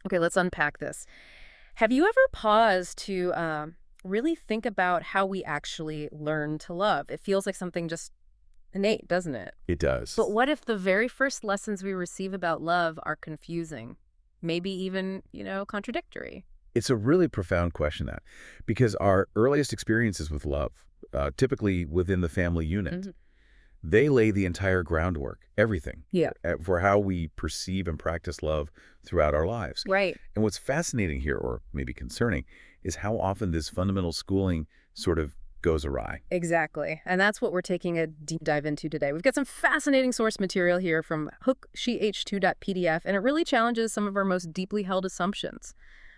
Okay, let's unpack this. Have you ever paused to really think about how we actually learn to love? It feels like something just innate, doesn't it? It But does. what if the very first lessons we receive about love are confusing? Maybe even, contradictory? It's a really profound question, that, because our earliest experiences with love, typically within the family unit, Hmm. they lay the entire groundwork, everything, Yeah. for how we perceive and practice love throughout our lives. Right. And what's fascinating here, or maybe concerning, is how often this fundamental schooling sort of goes awry. Exactly. And that's what we're taking a deep dive into today. We've got some fascinating source material here from hooksh2.pdf, and it really challenges some of our most deeply held assumptions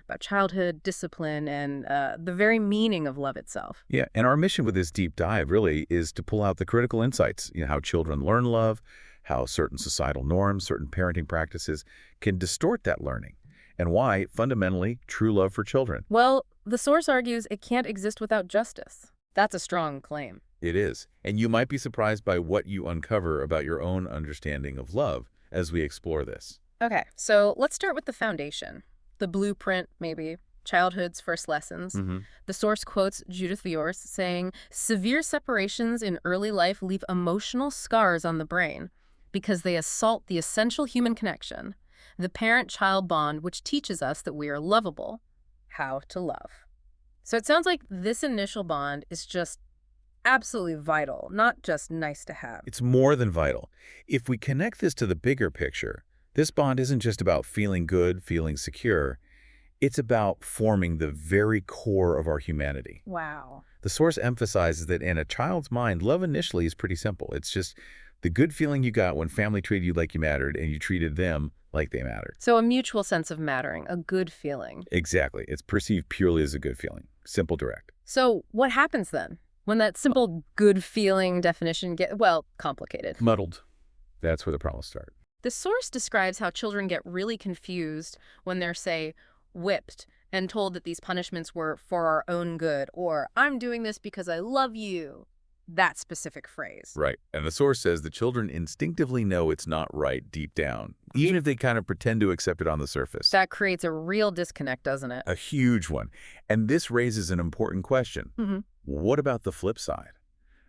about childhood, discipline, and the very meaning of love itself. Yeah, and our mission with this deep dive really is to pull out the critical insights, how children learn love, how certain societal norms, certain parenting practices can distort that learning, and why, fundamentally, true love for children. Well, the source argues it can't exist without justice. That's a strong claim. It is. And you might be surprised by what you uncover about your own understanding of love as we explore this. Okay, so let's start with the foundation. The blueprint, maybe. Childhood's first lessons. Hmm. The source quotes Judith VIORST saying, "Severe separations in early life leave emotional scars on the brain because they assault the essential human connection, the parent-child bond which teaches us that we are lovable, how to love." So it sounds like this initial bond is just absolutely vital, not just nice to have. It's more than vital. If we connect this to the bigger picture, this bond isn't just about feeling good, feeling secure. It's about forming the very core of our humanity. Wow. The source emphasizes that in a child's mind, love initially is pretty simple. It's just the good feeling you got when family treated you like you mattered and you treated them like they mattered. So a mutual sense of mattering, a good feeling. Exactly. It's perceived purely as a good feeling. Simple, direct. So what happens then when that simple good feeling definition well, complicated? Muddled. That's where the problems start. The source describes how children get really confused when they're, say, whipped and told that these punishments were for our own good, or "I'm doing this because I love you." That specific phrase. Right. And the source says the children instinctively know it's not right deep down, even if they kind of pretend to accept it on the surface. That creates a real disconnect, doesn't it? A huge one. And this raises an important question. Hmm. What about the flip side?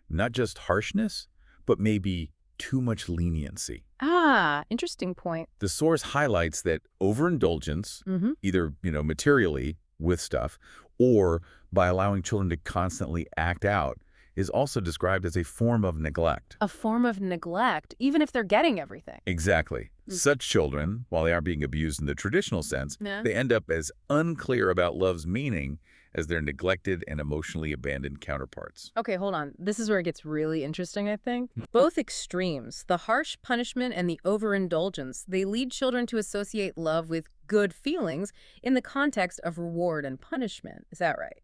Not just harshness, but maybe too much leniency. Ah, interesting point. The source highlights that overindulgence, Hmm. either, materially with stuff, or by allowing children to constantly act out, is also described as a form of neglect. A form of neglect, even if they're getting everything. Exactly. Mm. Such children, while they aren't being abused in the traditional sense, Yeah. they end up as unclear about love's meaning as their neglected and emotionally abandoned counterparts. Okay, hold on. This is where it gets really interesting, I think. Both extremes, the harsh punishment and the overindulgence, they lead children to associate love with good feelings in the context of reward and punishment. Is that right?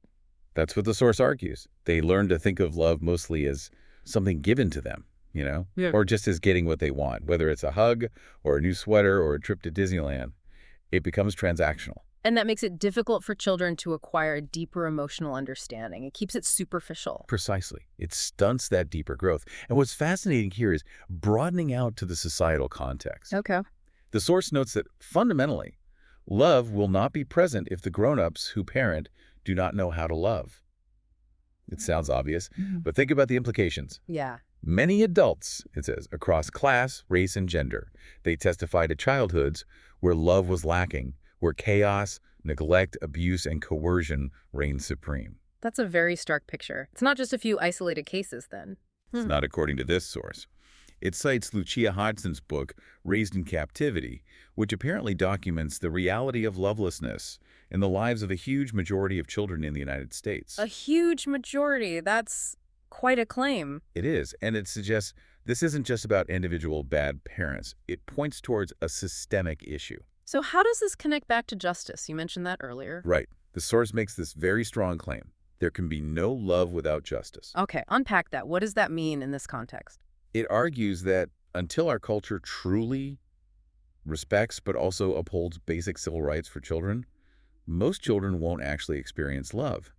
That's what the source argues. They learn to think of love mostly as something given to them, Yeah. or just as getting what they want, whether it's a hug or a new sweater or a trip to Disneyland. It becomes transactional. And that makes it difficult for children to acquire a deeper emotional understanding. It keeps it superficial. Precisely. It stunts that deeper growth. And what's fascinating here is broadening out to the societal context. Okay. The source notes that fundamentally, love will not be present if the grown-ups who parent do not know how to love. It sounds obvious, but think about the implications. Yeah. Many adults, it says, across class, race, and gender, they testify to childhoods where love was lacking, where chaos, neglect, abuse, and coercion reigned supreme. That's a very stark picture. It's not just a few isolated cases, then. It's not according to this source. It cites Lucia Hodgson's book, Raised in Captivity, which apparently documents the reality of lovelessness in the lives of a huge majority of children in the United States. A huge majority. That's quite a claim. It is, and it suggests this isn't just about individual bad parents. It points towards a systemic issue. So how does this connect back to justice? You mentioned that earlier. Right. The source makes this very strong claim. There can be no love without justice. Okay, unpack that. What does that mean in this context? It argues that until our culture truly respects but also upholds basic civil rights for children, most children won't actually experience love.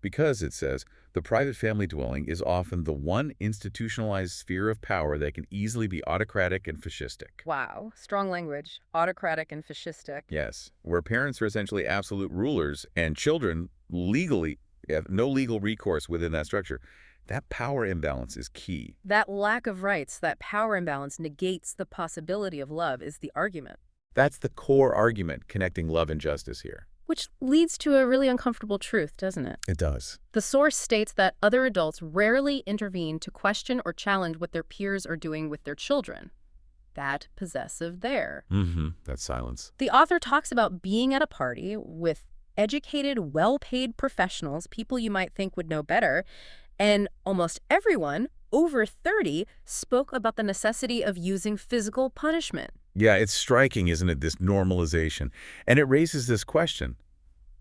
because, it says, the private family dwelling is often the one institutionalized sphere of power that can easily be autocratic and fascistic. Wow, strong language. Autocratic and fascistic. Yes, where parents are essentially absolute rulers and children legally have no legal recourse within that structure. That power imbalance is key. That lack of rights, that power imbalance negates the possibility of love is the argument. That's the core argument connecting love and justice here. Which leads to a really uncomfortable truth, doesn't it? It does. The source states that other adults rarely intervene to question or challenge what their peers are doing with their children. That possessive there. That's silence. The author talks about being at a party with educated, well-paid professionals, people you might think would know better, and almost everyone, over 30, spoke about the necessity of using physical punishment. Yeah, it's striking, isn't it, this normalization? And it raises this question.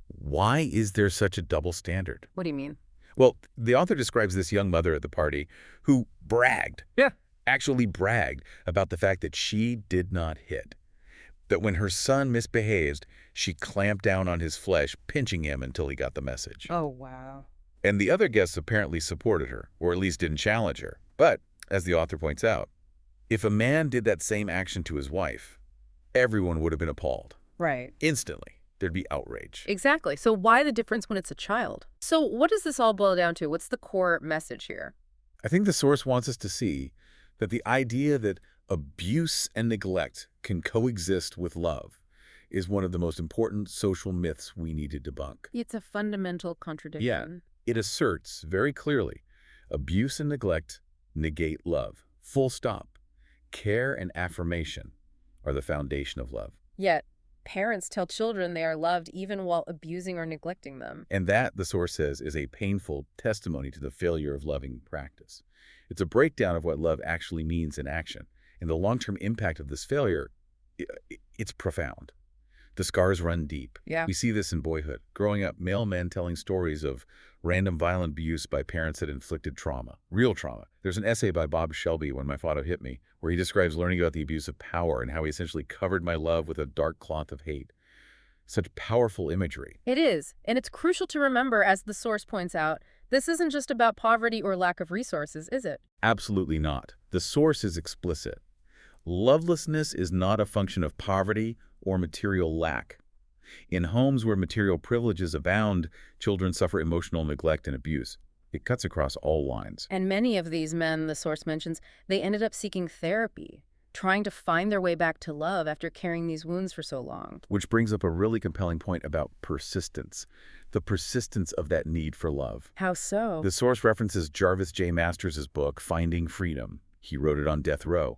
Why is there such a double standard? What do you mean? Well, the author describes this young mother at the party who actually bragged about the fact that she did not hit. That when her son misbehaved, she clamped down on his flesh, pinching him until he got the message. Oh, wow. And the other guests apparently supported her, or at least didn't challenge her. But, as the author points out, if a man did that same action to his wife, everyone would have been appalled. Right. Instantly. There'd be outrage. Exactly. So why the difference when it's a child? So what does this all boil down to? What's the core message here? I think the source wants us to see that the idea that abuse and neglect can coexist with love is one of the most important social myths we need to debunk. It's a fundamental contradiction. Yeah. It asserts very clearly abuse and neglect negate love. Full stop. Care and affirmation are the foundation of love. Yet, parents tell children they are loved even while abusing or neglecting them. And that, the source says, is a painful testimony to the failure of loving practice. It's a breakdown of what love actually means in action. And the long-term impact of this failure, it's profound. The scars run deep. Yeah. We see this in boyhood. Growing up, male men telling stories of random violent abuse by parents that inflicted trauma, real trauma. There's an essay by Bob Shelby, When My Father Hit Me, where he describes learning about the abuse of power and how he essentially covered my love with a dark cloth of hate. Such powerful imagery. It is. And it's crucial to remember, as the source points out, this isn't just about poverty or lack of resources, is it? Absolutely not. The source is explicit. Lovelessness is not a function of poverty or material lack. In homes where material privileges abound, children suffer emotional neglect and abuse. It cuts across all lines. And many of these men, the source mentions, they ended up seeking therapy, trying to find their way back to love after carrying these wounds for so long. Which brings up a really compelling point about persistence. The persistence of that need for love. How so? The source references Jarvis J. Masters' book, Finding Freedom. He wrote it on death row.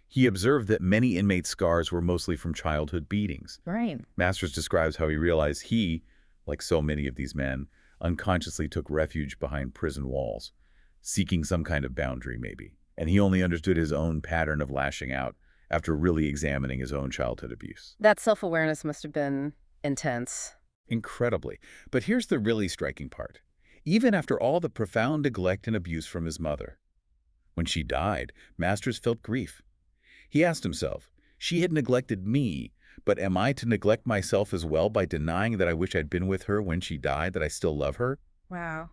He observed that many inmates' scars were mostly from childhood beatings. Right. Masters describes how he realized he, like so many of these men, unconsciously took refuge behind prison walls, seeking some kind of boundary maybe. And he only understood his own pattern of lashing out after really examining his own childhood abuse. That self-awareness must have been intense. Incredibly. But here's the really striking part. Even after all the profound neglect and abuse from his mother, when she died, Masters felt grief. He asked himself, she had neglected me, but am I to neglect myself as well by denying that I wish I'd been with her when she died, that I still love her? Wow.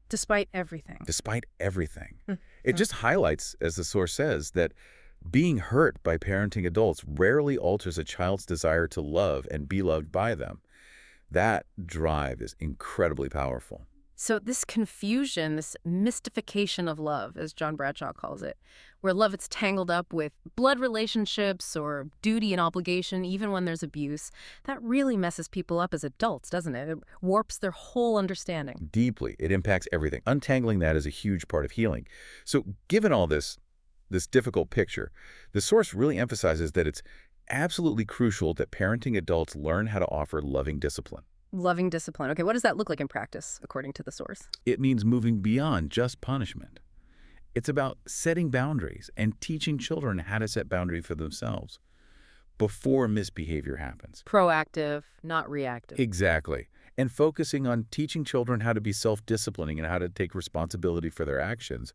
Despite everything. Despite everything. It just highlights, as the source says, that being hurt by parenting adults rarely alters a child's desire to love and be loved by them. That drive is incredibly powerful. So this confusion, this mystification of love, as John Bradshaw calls it, where love is tangled up with blood relationships or duty and obligation, even when there's abuse, that really messes people up as adults, doesn't it? It warps their whole understanding. Deeply. It impacts everything. Untangling that is a huge part of healing. So given all this difficult picture, the source really emphasizes that it's absolutely crucial that parenting adults learn how to offer loving discipline. Loving discipline. Okay, what does that look like in practice, according to the source? It means moving beyond just punishment. It's about setting boundaries and teaching children how to set boundaries for themselves before misbehavior happens. Proactive, not reactive. Exactly. And focusing on teaching children how to be self-disciplining and how to take responsibility for their actions,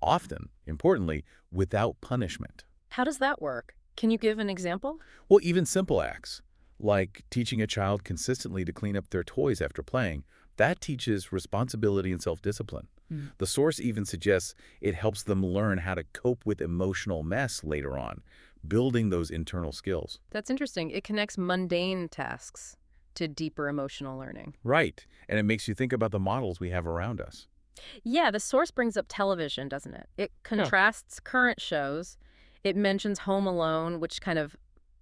often, importantly, without punishment. How does that work? Can you give an example? Well, even simple acts, like teaching a child consistently to clean up their toys after playing, That teaches responsibility and self-discipline. Mm. The source even suggests it helps them learn how to cope with emotional mess later on, building those internal skills. That's interesting. It connects mundane tasks to deeper emotional learning. Right. And it makes you think about the models we have around us. Yeah, the source brings up television, doesn't it? It contrasts current shows. It mentions Home Alone, which kind of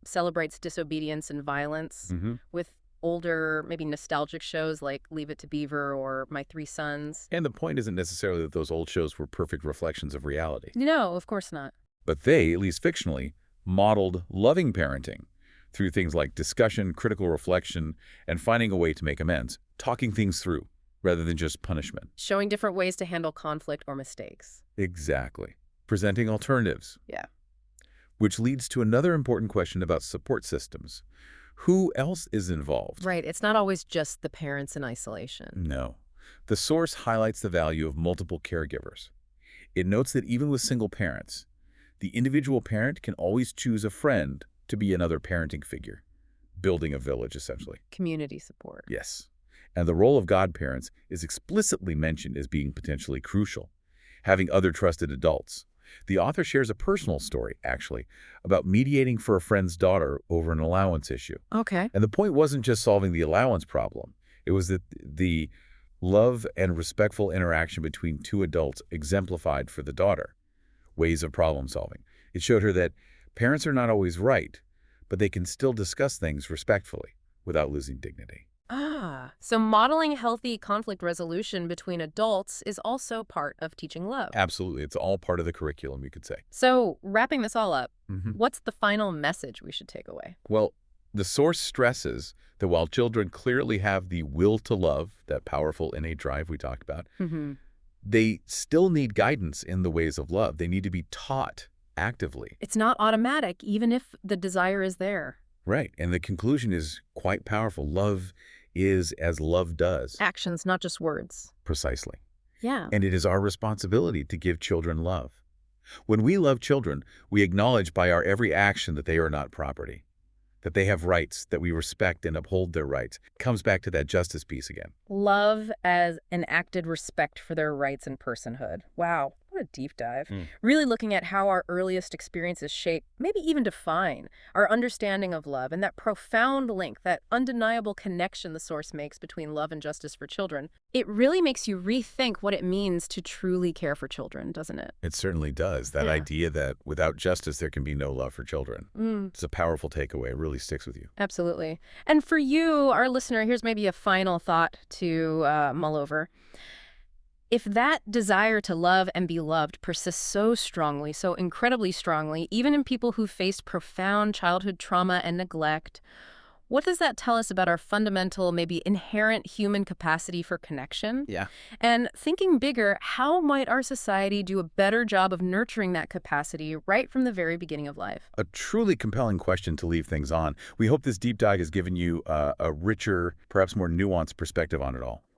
celebrates disobedience and violence, Hmm. with older, maybe nostalgic shows like Leave It to Beaver or My Three Sons. And the point isn't necessarily that those old shows were perfect reflections of reality. No, of course not. But they, at least fictionally, modeled loving parenting through things like discussion, critical reflection, and finding a way to make amends, talking things through rather than just punishment. Showing different ways to handle conflict or mistakes. Exactly. Presenting alternatives. Yeah. Which leads to another important question about support systems. Who else is involved? Right. It's not always just the parents in isolation. No. The source highlights the value of multiple caregivers. It notes that even with single parents, the individual parent can always choose a friend to be another parenting figure, building a village, essentially. Community support. Yes. And the role of godparents is explicitly mentioned as being potentially crucial, having other trusted adults. The author shares a personal story, actually, about mediating for a friend's daughter over an allowance issue. Okay. And the point wasn't just solving the allowance problem. It was that the love and respectful interaction between two adults exemplified for the daughter ways of problem solving. It showed her that parents are not always right, but they can still discuss things respectfully without losing dignity. So modeling healthy conflict resolution between adults is also part of teaching love. Absolutely. It's all part of the curriculum, you could say. So wrapping this all up, Mhm. what's the final message we should take away? Well, the source stresses that while children clearly have the will to love, that powerful innate drive we talked about, Mm-hmm. they still need guidance in the ways of love. They need to be taught actively. It's not automatic, even if the desire is there. Right. And the conclusion is quite powerful. Love is as love does. Actions, not just words. Precisely. Yeah. And it is our responsibility to give children love. When we love children, we acknowledge by our every action that they are not property, that they have rights, that we respect and uphold their rights. It comes back to that justice piece again. Love as enacted respect for their rights and personhood. Wow, what a deep dive. Mm. Really looking at how our earliest experiences shape, maybe even define, our understanding of love and that profound link, that undeniable connection the source makes between love and justice for children. It really makes you rethink what it means to truly care for children, doesn't it? It certainly does. That Yeah. idea that without justice, there can be no love for children. Mm. It's a powerful takeaway. It really sticks with you. Absolutely. And for you, our listener, here's maybe a final thought to mull over. If that desire to love and be loved persists so strongly, so incredibly strongly, even in people who faced profound childhood trauma and neglect, what does that tell us about our fundamental, maybe inherent human capacity for connection? Yeah. And thinking bigger, how might our society do a better job of nurturing that capacity right from the very beginning of life? A truly compelling question to leave things on. We hope this deep dive has given you a richer, perhaps more nuanced perspective on it all.